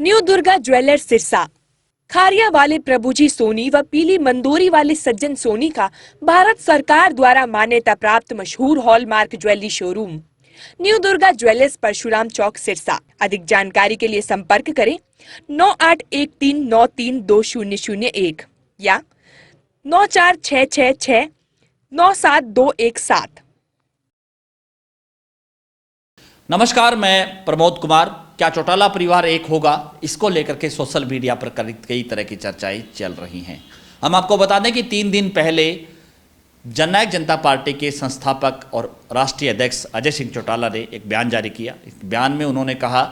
New Durga jewellers Sirsa. Khariya वाले प्रभुजी सोनी व पीली मंदोरी वाले सज्जन सोनी का भारत सरकार द्वारा मान्यता प्राप्त मशहूर hallmark jewellery showroom new Durga jewellers Parshuram Chowk Sirsa. अधिक जानकारी के लिए संपर्क करें 9813932001 या 9466697217। नमस्कार, मैं प्रमोद कुमार। क्या चौटाला परिवार एक होगा, इसको लेकर के सोशल मीडिया पर कई तरह की चर्चाएं चल रही हैं। हम आपको बता दें कि 3 दिन पहले जननायक जनता पार्टी के संस्थापक और राष्ट्रीय अध्यक्ष अजय सिंह चौटाला ने एक बयान जारी किया। इस बयान में उन्होंने कहा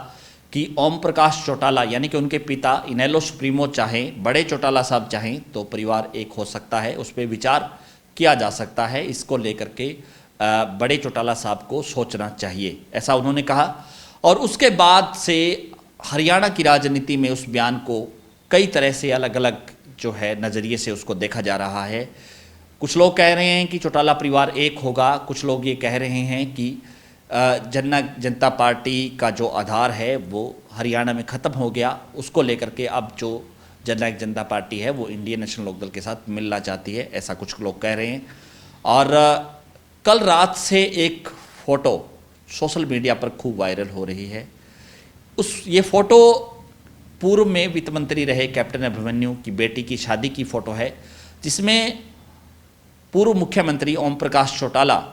कि ओम प्रकाश चौटाला यानी कि उनके पिता इनेलो सुप्रीमो चाहें, बड़े चौटाला साहब चाहें तो परिवार एक हो सकता है, उस पर विचार किया जा सकता है। इसको लेकर के बड़े चौटाला साहब को सोचना चाहिए, ऐसा उन्होंने कहा। और उसके बाद से हरियाणा की राजनीति में उस बयान को कई तरह से अलग अलग जो है नज़रिए से उसको देखा जा रहा है। कुछ लोग कह रहे हैं कि चौटाला परिवार एक होगा, कुछ लोग ये कह रहे हैं कि जननायक जनता पार्टी का जो आधार है वो हरियाणा में ख़त्म हो गया, उसको लेकर के अब जो जननायक जनता पार्टी है वो इंडियन नेशनल लोकदल के साथ मिलना चाहती है, ऐसा कुछ लोग कह रहे हैं। और कल रात से एक फ़ोटो सोशल मीडिया पर खूब वायरल हो रही है। ये फ़ोटो पूर्व में वित्त मंत्री रहे कैप्टन अभिमन्यु की बेटी की शादी की फ़ोटो है, जिसमें पूर्व मुख्यमंत्री ओम प्रकाश चौटाला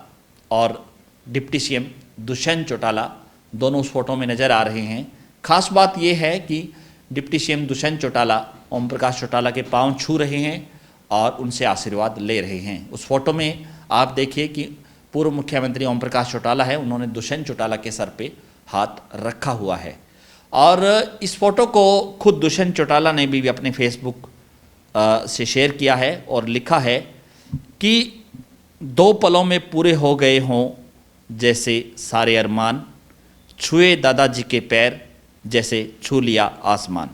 और डिप्टी सीएम दुष्यंत चौटाला दोनों उस फोटो में नज़र आ रहे हैं। खास बात यह है कि डिप्टी सीएम दुष्यंत चौटाला ओम प्रकाश चौटाला के पांव छू रहे हैं और उनसे आशीर्वाद ले रहे हैं। उस फोटो में आप देखिए कि पूर्व मुख्यमंत्री ओम प्रकाश चौटाला है, उन्होंने दुष्यंत चौटाला के सर पे हाथ रखा हुआ है। और इस फोटो को खुद दुष्यंत चौटाला ने भी अपने फेसबुक से शेयर किया है और लिखा है कि 2 पलों में पूरे हो गए हों जैसे सारे अरमान, छुए दादाजी के पैर जैसे छू लिया आसमान।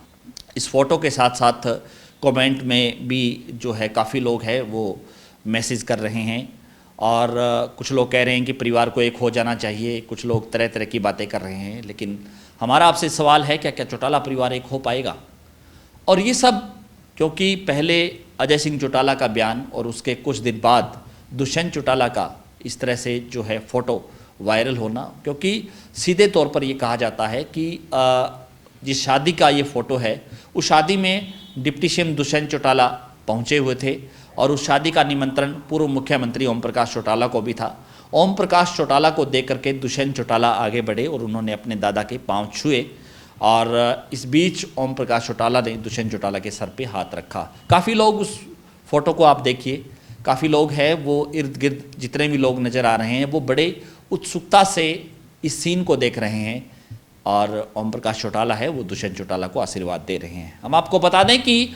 इस फोटो के साथ साथ कमेंट में भी जो है काफ़ी लोग हैं वो मैसेज कर रहे हैं और कुछ लोग कह रहे हैं कि परिवार को एक हो जाना चाहिए, कुछ लोग तरह तरह की बातें कर रहे हैं। लेकिन हमारा आपसे सवाल है क्या चौटाला परिवार एक हो पाएगा? और ये सब क्योंकि पहले अजय सिंह चौटाला का बयान और उसके कुछ दिन बाद दुष्यंत चौटाला का इस तरह से जो है फ़ोटो वायरल होना, क्योंकि सीधे तौर पर ये कहा जाता है कि जिस शादी का ये फ़ोटो है उस शादी में डिप्टी सीएम दुष्यंत चौटाला पहुँचे हुए थे और उस शादी का निमंत्रण पूर्व मुख्यमंत्री ओम प्रकाश चौटाला को भी था। ओम प्रकाश चौटाला को देख करके दुष्यंत चौटाला आगे बढ़े और उन्होंने अपने दादा के पांव छुए और इस बीच ओम प्रकाश चौटाला ने दुष्यंत चौटाला के सर पे हाथ रखा। काफ़ी लोग उस फोटो को आप देखिए, काफ़ी लोग हैं वो इर्द गिर्द जितने भी लोग नज़र आ रहे हैं वो बड़े उत्सुकता से इस सीन को देख रहे हैं और ओम प्रकाश चौटाला है वो दुष्यंत चौटाला को आशीर्वाद दे रहे हैं। हम आपको बता दें कि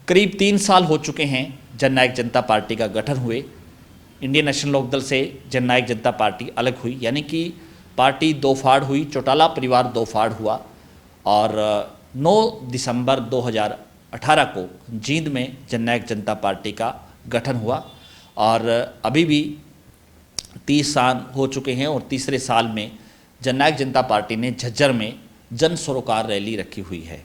करीब 3 साल हो चुके हैं जननायक जनता पार्टी का गठन हुए। इंडियन नेशनल लोकदल से जननायक जनता पार्टी अलग हुई, यानी कि पार्टी 2 फाड़ हुई, चौटाला परिवार 2 फाड़ हुआ। और 9 दिसंबर 2018 को जींद में जननायक जनता पार्टी का गठन हुआ और अभी भी 30 साल हो चुके हैं और तीसरे साल में जननायक जनता पार्टी ने झज्जर में जन सरोकार रैली रखी हुई है।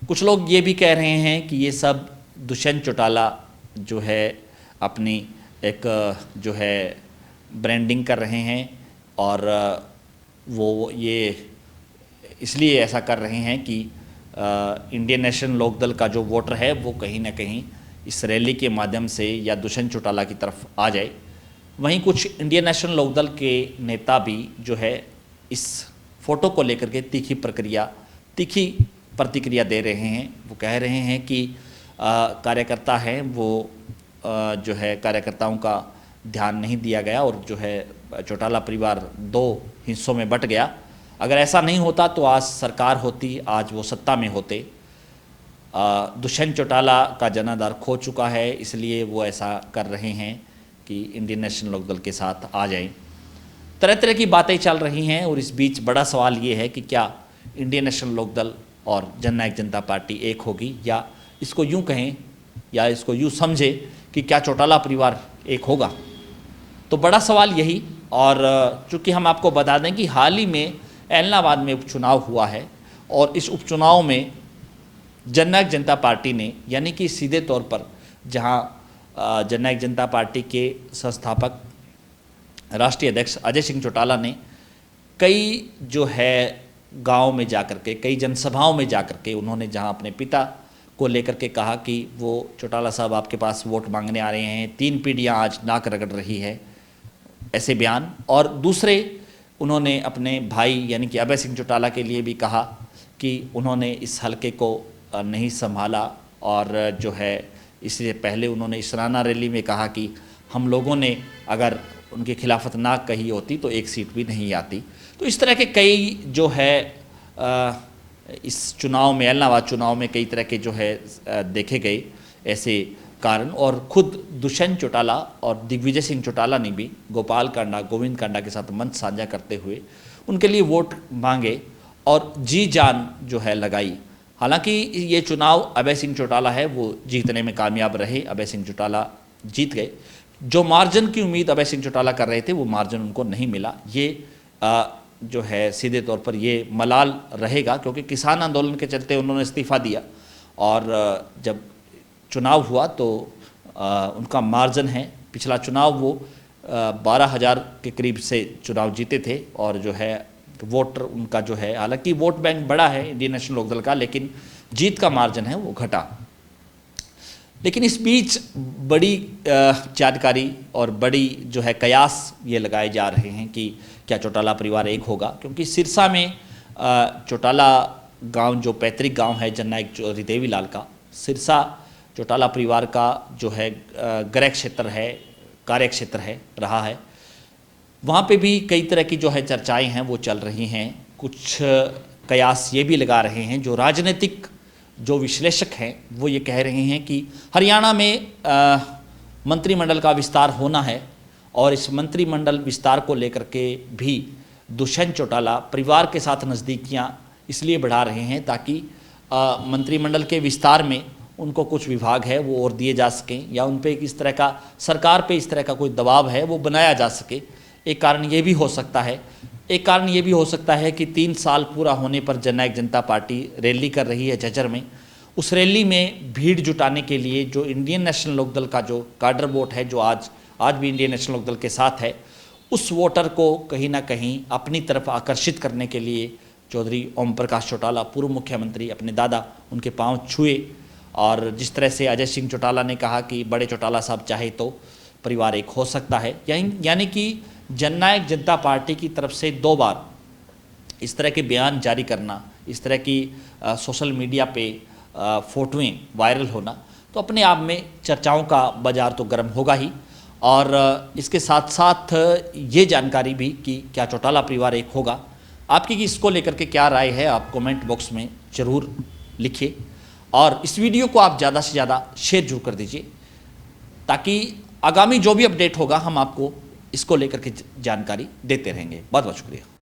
कुछ लोग ये भी कह रहे हैं कि ये सब दुष्यंत चौटाला जो है अपनी एक जो है ब्रांडिंग कर रहे हैं और वो ये इसलिए ऐसा कर रहे हैं कि इंडियन नेशनल लोकदल का जो वोटर है वो कहीं ना कहीं इस रैली के माध्यम से या दुष्यंत चौटाला की तरफ आ जाए। वहीं कुछ इंडियन नेशनल लोकदल के नेता भी जो है इस फोटो को लेकर के तीखी प्रतिक्रिया दे रहे हैं। वो कह रहे हैं कि कार्यकर्ता हैं वो जो है कार्यकर्ताओं का ध्यान नहीं दिया गया और जो है चौटाला परिवार 2 हिस्सों में बट गया। अगर ऐसा नहीं होता तो आज सरकार होती, आज वो सत्ता में होते। दुष्यंत चौटाला का जनाधार खो चुका है, इसलिए वो ऐसा कर रहे हैं कि इंडियन नेशनल लोकदल के साथ आ जाएं। तरह तरह की बातें चल रही हैं और इस बीच बड़ा सवाल ये है कि क्या इंडियन नेशनल लोकदल और जननायक जनता पार्टी एक होगी, या इसको यूं कहें या इसको यूं समझे कि क्या चौटाला परिवार एक होगा। तो बड़ा सवाल यही। और चूँकि हम आपको बता दें कि हाल ही में एलनाबाद में उपचुनाव हुआ है और इस उपचुनाव में जननायक जनता पार्टी ने, यानी कि सीधे तौर पर जहां जननायक जनता पार्टी के संस्थापक राष्ट्रीय अध्यक्ष अजय सिंह चौटाला ने कई जो है गांव में जाकर के, कई जनसभाओं में जाकर के उन्होंने जहां अपने पिता को लेकर के कहा कि वो चौटाला साहब आपके पास वोट मांगने आ रहे हैं, 3 पीढ़ियां आज नाक रगड़ रही है, ऐसे बयान। और दूसरे उन्होंने अपने भाई यानी कि अभय सिंह चौटाला के लिए भी कहा कि उन्होंने इस हलके को नहीं संभाला, और जो है इससे पहले उन्होंने इसराना रैली में कहा कि हम लोगों ने अगर उनकी खिलाफत ना कही होती तो 1 सीट भी नहीं आती। तो इस तरह के कई जो है इस चुनाव में, ऐलनाबाद चुनाव में कई तरह के जो है देखे गए ऐसे कारण, और खुद दुष्यंत चौटाला और दिग्विजय सिंह चौटाला ने भी गोपाल कांडा, गोविंद कांडा के साथ मंच साझा करते हुए उनके लिए वोट मांगे और जी जान जो है लगाई। हालांकि ये चुनाव अभय सिंह चौटाला है वो जीतने में कामयाब रहे, अभय सिंह चौटाला जीत गए। जो मार्जिन की उम्मीद अभय सिंह चौटाला कर रहे थे वो मार्जिन उनको नहीं मिला। ये जो है सीधे तौर पर ये मलाल रहेगा, क्योंकि किसान आंदोलन के चलते उन्होंने इस्तीफ़ा दिया और जब चुनाव हुआ तो उनका मार्जिन है, पिछला चुनाव वो 12,000 के करीब से चुनाव जीते थे, और जो है वोटर उनका जो है, हालांकि वोट बैंक बड़ा है इंडियन नेशनल लोकदल का, लेकिन जीत का मार्जिन है वो घटा। लेकिन इस बीच बड़ी जानकारी और बड़ी जो है कयास ये लगाए जा रहे हैं कि क्या चौटाला परिवार एक होगा, क्योंकि सिरसा में चौटाला गांव जो पैतृक गांव है जननायक रिदेवी लाल का, सिरसा चौटाला परिवार का जो है गृह क्षेत्र है, कार्य क्षेत्र है, रहा है। वहाँ पे भी कई तरह की जो है चर्चाएं हैं वो चल रही हैं। कुछ कयास ये भी लगा रहे हैं, जो राजनीतिक जो विश्लेषक हैं वो ये कह रहे हैं कि हरियाणा में मंत्रिमंडल का विस्तार होना है, और इस मंत्रिमंडल विस्तार को लेकर के भी दुष्यंत चौटाला परिवार के साथ नज़दीकियां इसलिए बढ़ा रहे हैं ताकि मंत्रिमंडल के विस्तार में उनको कुछ विभाग है वो और दिए जा सकें, या उन पे इस तरह का, सरकार पे इस तरह का कोई दबाव है वो बनाया जा सके। एक कारण ये भी हो सकता है। एक कारण ये भी हो सकता है कि 3 साल पूरा होने पर जननायक जनता पार्टी रैली कर रही है झज्जर में। उस रैली में भीड़ जुटाने के लिए जो इंडियन नेशनल लोकदल का जो काडर वोट है, जो आज भी इंडियन नेशनल लोकदल के साथ है, उस वोटर को कहीं ना कहीं अपनी तरफ आकर्षित करने के लिए चौधरी ओम प्रकाश चौटाला, पूर्व मुख्यमंत्री, अपने दादा उनके पांव छुए। और जिस तरह से अजय सिंह चौटाला ने कहा कि बड़े चौटाला साहब चाहे तो परिवार एक हो सकता है, यानी कि जननायक जनता पार्टी की तरफ से 2 बार इस तरह के बयान जारी करना, इस तरह की सोशल मीडिया पे फोटोएं वायरल होना, तो अपने आप में चर्चाओं का बाजार तो गर्म होगा ही। और इसके साथ साथ ये जानकारी भी कि क्या चौटाला परिवार एक होगा, आपकी इसको लेकर के क्या राय है आप कमेंट बॉक्स में ज़रूर लिखिए, और इस वीडियो को आप ज़्यादा से ज़्यादा शेयर जरूर कर दीजिए, ताकि आगामी जो भी अपडेट होगा हम आपको इसको लेकर के जानकारी देते रहेंगे। बहुत बहुत शुक्रिया।